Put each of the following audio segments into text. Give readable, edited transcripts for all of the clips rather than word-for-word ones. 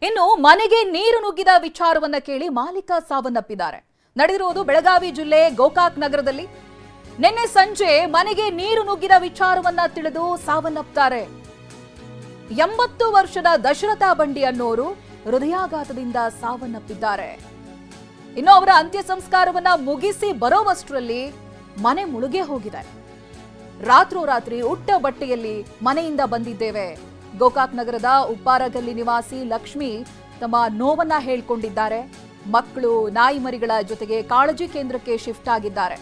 ಇನ್ನು ಮನೆಗೆ ನೀರು ನುಗ್ಗಿದ ವಿಚಾರವನ್ನ ಕೇಳಿ ಮಾಲೀಕ ಸಾವನ್ನಪ್ಪಿದ್ದಾರೆ. ನಡೆದಿರುವುದು ಬೆಳಗಾವಿ ಜಿಲ್ಲೆ ಗೋಕಾಕ್ ನಗರದಲ್ಲಿ. ನಿನ್ನೆ ಸಂಜೆ ಮನೆಗೆ ನೀರು ನುಗ್ಗಿದ ವಿಚಾರವನ್ನ ತಿಳಿದು ಸಾವನ್ನಪ್ತಾರೆ. 80 ವರ್ಷದ ದಶರಥ ಬಂಡಿ ಅನ್ನೋರು ಹೃದಯಾಘಾತದಿಂದ ಸಾವನ್ನಪ್ಪಿದ್ದಾರೆ. ಇನ್ನು ಅವರ ಅಂತ್ಯ ಸಂಸ್ಕಾರವನ್ನ ಮುಗಿಸಿ ಬರೋವಷ್ಟರಲ್ಲಿ ಮನೆ ಮುಳುಗೇ ಹೋಗಿದೆ. ರಾತ್ರೋರಾತ್ರಿ ಉಟ್ಟ ಬಟ್ಟೆಯಲ್ಲಿ ಮನೆಯಿಂದ ಬಂದಿದ್ದೇವೆ. ಗೋಕಾಕ್ ನಗರದ ಉಪ್ಪಾರಗಲ್ಲಿ ನಿವಾಸಿ ಲಕ್ಷ್ಮಿ ತಮ್ಮ ನೋವನ್ನ ಹೇಳ್ಕೊಂಡಿದ್ದಾರೆ. ಮಕ್ಕಳು ನಾಯಿ ಮರಿಗಳ ಜೊತೆಗೆ ಕಾಳಜಿ ಕೇಂದ್ರಕ್ಕೆ ಶಿಫ್ಟ್ ಆಗಿದ್ದಾರೆ.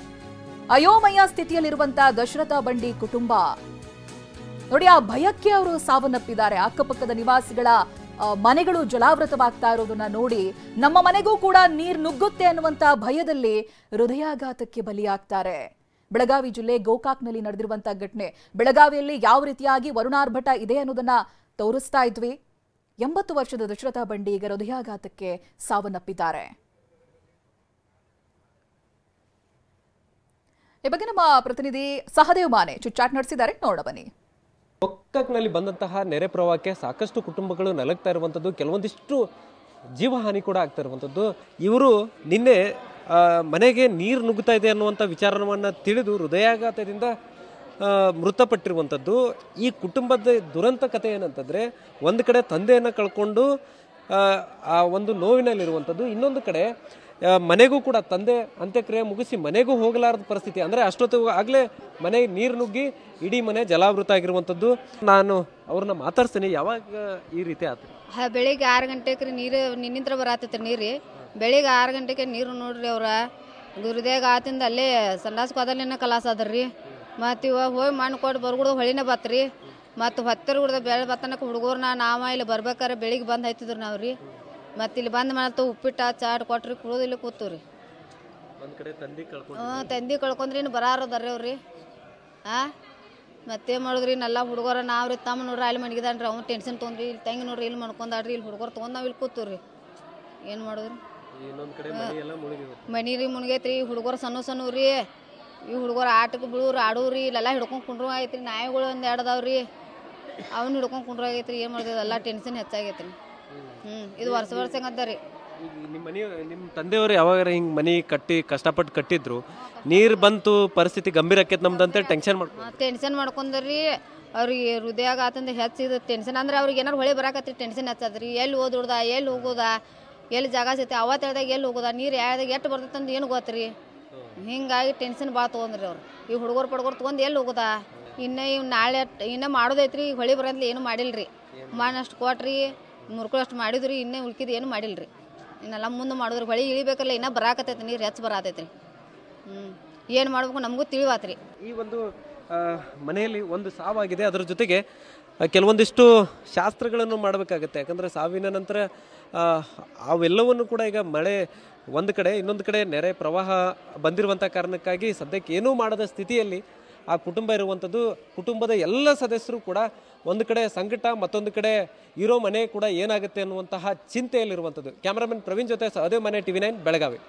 ಅಯೋಮಯ ಸ್ಥಿತಿಯಲ್ಲಿರುವಂತಹ ದಶರಥ ಬಂಡಿ ಕುಟುಂಬ ನೋಡಿ, ಆ ಭಯಕ್ಕೆ ಅವರು ಸಾವನ್ನಪ್ಪಿದ್ದಾರೆ. ಅಕ್ಕಪಕ್ಕದ ನಿವಾಸಿಗಳ ಮನೆಗಳು ಜಲಾವೃತವಾಗ್ತಾ ಇರೋದನ್ನ ನೋಡಿ ನಮ್ಮ ಮನೆಗೂ ಕೂಡ ನೀರು ನುಗ್ಗುತ್ತೆ ಅನ್ನುವಂತ ಭಯದಲ್ಲಿ ಹೃದಯಾಘಾತಕ್ಕೆ ಬಲಿಯಾಗ್ತಾರೆ. ಬೆಳಗಾವಿ ಜಿಲ್ಲೆ ಗೋಕಾಕ್ನಲ್ಲಿ ನಡೆದಿರುವಂತಹ ಘಟನೆ. ಬೆಳಗಾವಿಯಲ್ಲಿ ಯಾವ ರೀತಿಯಾಗಿ ವರುಣಾರ್ಭಟ ಇದೆ ಅನ್ನೋದನ್ನ ತೋರಿಸ್ತಾ ಇದ್ವಿ. 80 ವರ್ಷದ ದಶರಥ ಬಂಡಿ ಈಗ ಹೃದಯಾಘಾತಕ್ಕೆ ಸಾವನ್ನಪ್ಪಿದ್ದಾರೆ. ಈ ಬಗ್ಗೆ ನಮ್ಮ ಪ್ರತಿನಿಧಿ ಸಹದೇವ್ ಮಾನೆ ಚುಚ್ಚಾಟ್ ನಡೆಸಿದ್ದಾರೆ, ನೋಡ ಬನ್ನಿ. ಗೋಕಾಕ್ನಲ್ಲಿ ಬಂದಂತಹ ನೆರೆ ಪ್ರವಾಹಕ್ಕೆ ಸಾಕಷ್ಟು ಕುಟುಂಬಗಳು ನಲಗ್ತಾ ಇರುವಂಥದ್ದು, ಕೆಲವೊಂದಿಷ್ಟು ಜೀವಹಾನಿ ಕೂಡ ಆಗ್ತಾ ಇರುವಂಥದ್ದು. ಇವರು ನಿನ್ನೆ ಮನೆಗೆ ನೀರು ನುಗ್ಗುತ್ತಾ ಇದೆ ಅನ್ನುವಂಥ ವಿಚಾರವನ್ನು ತಿಳಿದು ಹೃದಯಾಘಾತದಿಂದ ಮೃತಪಟ್ಟಿರುವಂಥದ್ದು. ಈ ಕುಟುಂಬದ ದುರಂತ ಕಥೆ ಏನಂತಂದರೆ, ಒಂದು ಕಡೆ ತಂದೆಯನ್ನು ಕಳ್ಕೊಂಡು ಆ ಒಂದು ನೋವಿನಲ್ಲಿರುವಂಥದ್ದು, ಇನ್ನೊಂದು ಕಡೆ ಮನೆಗೂ ಕೂಡ ತಂದೆ ಅಂತ್ಯಕ್ರಿಯೆ ಮುಗಿಸಿ ಮನೆಗೂ ಹೋಗಲಾರದ ಪರಿಸ್ಥಿತಿ. ಅಂದರೆ ಅಷ್ಟೊತ್ತು ಆಗಲೇ ಮನೆಗೆ ನೀರು ನುಗ್ಗಿ ಇಡೀ ಮನೆ ಜಲಾವೃತ ಆಗಿರುವಂಥದ್ದು. ನಾನು ಅವ್ರನ್ನ ಮಾತಾಡ್ತೀನಿ, ಯಾವಾಗ ಈ ರೀತಿ ಆಯ್ತು? ಬೆಳಿಗ್ಗೆ 6 ಗಂಟೆಗೆ ನೀರು ನಿನ್ನಿಂತ್ರ ಬರತ್ತೈತ್ರಿ ನೀರು. ಬೆಳಿಗ್ಗೆ 6 ಗಂಟೆಗೆ ನೀರು ನೋಡ್ರಿ ಅವ್ರ ಹೃದಯಾಗ ಆತಿಂದ ಅಲ್ಲೇ ಸಂಡಾಸ್ ಕೋದಲಿನ ಕಲಾಸ ಅದರ್ರಿ. ಮತ್ತು ಇವಾಗ ಹೋಗಿ ಮಣ್ಣು ಕೊಟ್ಟು ಬರ್ಗುಡ್ದು ಹೊಳಿನೇ ಬತ್ರಿ. ಮತ್ತು ಹೊತ್ತರ್ ಗುಡ್ದ ಬೆಳೆ ಬತ್ತನಕ್ಕೆ ಹುಡುಗರ್ನ ನಾವ ಇಲ್ಲಿ ಬರ್ಬೇಕಾರೆ ಬೆಳಿಗ್ಗೆ ಬಂದು ಹೈತಿದ್ರು ನಾವು ರೀ. ಮತ್ತು ಇಲ್ಲಿ ಬಂದು ಮಾಡ್ತು ಉಪ್ಪಿಟ್ಟು ಚಾಟ್ ಕೊಟ್ರಿ ಕುಡಿದು ಇಲ್ಲಿ ಕೂತು ರೀ. ತಂದಿ ಕಳ್ಕೊಂಡ್ರಿ ಇನ್ನು ಬರಾರದಾರ್ರಿ ಅವ್ರಿ. ಮತ್ತೇನು ಮಾಡಿದ್ರಿ ಇನ್ನೆಲ್ಲ ಹುಡುಗರ ನಾವು ರೀ ತಮ್ಮ ನೋಡ್ರಿ ಅಲ್ಲಿ ಮಣಗಿದಾನ್ರಿ. ಅವ್ನು ಟೆನ್ಷನ್ ತೊಗೊಂಡ್ರಿ. ಇಲ್ಲಿ ತಂಗಿ ನೋಡ್ರಿ ಇಲ್ಲಿ ಮಾಡ್ಕೊಂಡಾಡ್ರಿ. ಇಲ್ಲಿ ಹುಡುಗರು ತೊಗೊಂಡು ನಾವು ಇಲ್ಲಿ ಕೂತು ರೀ. ಏನು ಮಾಡಿದ್ರಿ ಮನಿ ರೀ ಮುಣಗೈತ್ರಿ. ಹುಡುಗರು ಸಣ್ಣ ರೀ. ಈ ಹುಡುಗರು ಆಟಕ್ಕೆ ಬಿಡೋರು ಆಡೋರಿ. ಇಲ್ಲೆಲ್ಲ ಹಿಡ್ಕೊಂಡು ಕುಂಡ್ರು ಆಗೈತ್ರಿ. ನಾಯಿಗಳು ಒಂದು ಎರಡದಾವ್ರಿ, ಅವ್ನು ಹಿಡ್ಕೊಂಡು ಕುಂಡ್ರು ಆಗೈತ್ರಿ. ಏನು ಮಾಡಿದ್ರಿ ಎಲ್ಲ ಟೆನ್ಷನ್ ಹೆಚ್ಚಾಗೈತ್ರಿ. ಇದು ವರ್ಷ ಹಂಗದ ರೀ. ನಿಮ್ಮ ತಂದೆಯವರು ಯಾವಾಗ ಹಿಂಗೆ ಮನೆ ಕಟ್ಟಿ ಕಷ್ಟಪಟ್ಟು ಕಟ್ಟಿದ್ರು, ನೀರು ಬಂತು ಪರಿಸ್ಥಿತಿ ಗಂಭೀರ ಆಕೈತೆ ನಮ್ದಂತ ಟೆನ್ಷನ್ ಮಾಡ್ಕೊಂಡ್ರಿ. ಅವ್ರಿಗೆ ಹೃದಯಾಘಾತದಿಂದ ಹೆಚ್ಚಿದ ಟೆನ್ಷನ್. ಅಂದ್ರೆ ಅವ್ರಿಗೆ ಏನಾರು ಹೊಳೆ ಬರಾಕತ್ರಿ ಟೆನ್ಷನ್ ಹೆಚ್ಚದ್ರಿ. ಎಲ್ಲಿ ಓದೋದ, ಎಲ್ಲಿ ಹೋಗೋದ, ಎಲ್ಲಿ ಜಾಗ ಸಿಗ್ತಿ ಅವತ್ತು ಹೇಳ್ದಾಗ ಎಲ್ಲಿ ಹೋಗೋದ, ನೀರು ಯಾವ್ದಾಗ ಎಷ್ಟು ಬರ್ತೈತೆ ಏನು ಗೊತ್ತ್ರಿ. ಹಿಂಗಾಗಿ ಟೆನ್ಷನ್ ಭಾಳ ತೊಗೊಂಡ್ರಿ ಅವ್ರು. ಈ ಹುಡುಗರು ಪಡ್ಗೋರು ತೊಗೊಂಡು ಎಲ್ಲಿ ಹೋಗೋದ. ಇನ್ನು ಇವ್ ನಾಳೆ ಇನ್ನೂ ಮಾಡೋದೈತ್ರಿ. ಈಗ ಹೊಳಿ ಬರಂತ ಏನು ಮಾಡಿಲ್ರಿ. ಮಣ್ಣಷ್ಟು ಕೊಟ್ರಿ, ಮುರ್ಕೊಳ್ಳಷ್ಟು ಮಾಡಿದ್ರಿ. ಇನ್ನೇ ಉಳ್ಕಿದ್ ಏನು ಮಾಡಿಲ್ರಿ. ಇನ್ನೆಲ್ಲ ಮುಂದೆ ಮಾಡಿದ್ರಿ. ಹೊಳಿ ಇಳಿಬೇಕಲ್ಲ, ಇನ್ನೂ ಬರಾಕತ್ತೈತಿ ನೀರು ಹೆಚ್ಚು ಬರತೈತ್ರಿ. ಏನು ಮಾಡ್ಬೇಕು ನಮಗೂ ತಿಳಿವಾತ್ರಿ. ಈ ಒಂದು ಮನೆಯಲ್ಲಿ ಒಂದು ಸಾವಾಗಿದೆ, ಅದರ ಜೊತೆಗೆ ಕೆಲವೊಂದಿಷ್ಟು ಶಾಸ್ತ್ರಗಳನ್ನು ಮಾಡಬೇಕಾಗತ್ತೆ. ಯಾಕಂದರೆ ಸಾವಿನ ನಂತರ ಅವೆಲ್ಲವನ್ನು ಕೂಡ ಈಗ ಮಳೆ ಒಂದು ಕಡೆ, ಇನ್ನೊಂದು ಕಡೆ ನೆರೆ ಪ್ರವಾಹ ಬಂದಿರುವಂಥ ಕಾರಣಕ್ಕಾಗಿ ಸದ್ಯಕ್ಕೆ ಏನೂ ಮಾಡದ ಸ್ಥಿತಿಯಲ್ಲಿ ಆ ಕುಟುಂಬ ಇರುವಂಥದ್ದು. ಕುಟುಂಬದ ಎಲ್ಲ ಸದಸ್ಯರು ಕೂಡ ಒಂದು ಕಡೆ ಸಂಕಟ, ಮತ್ತೊಂದು ಕಡೆ ಇರೋ ಮನೆ ಕೂಡ ಏನಾಗುತ್ತೆ ಅನ್ನುವಂತಹ ಚಿಂತೆಯಲ್ಲಿರುವಂಥದ್ದು. ಕ್ಯಾಮರಾಮನ್ ಪ್ರವೀಣ್ ಜೊತೆ ಸಹದೇವ್ ಮನೆ, TV9 ಬೆಳಗಾವಿ.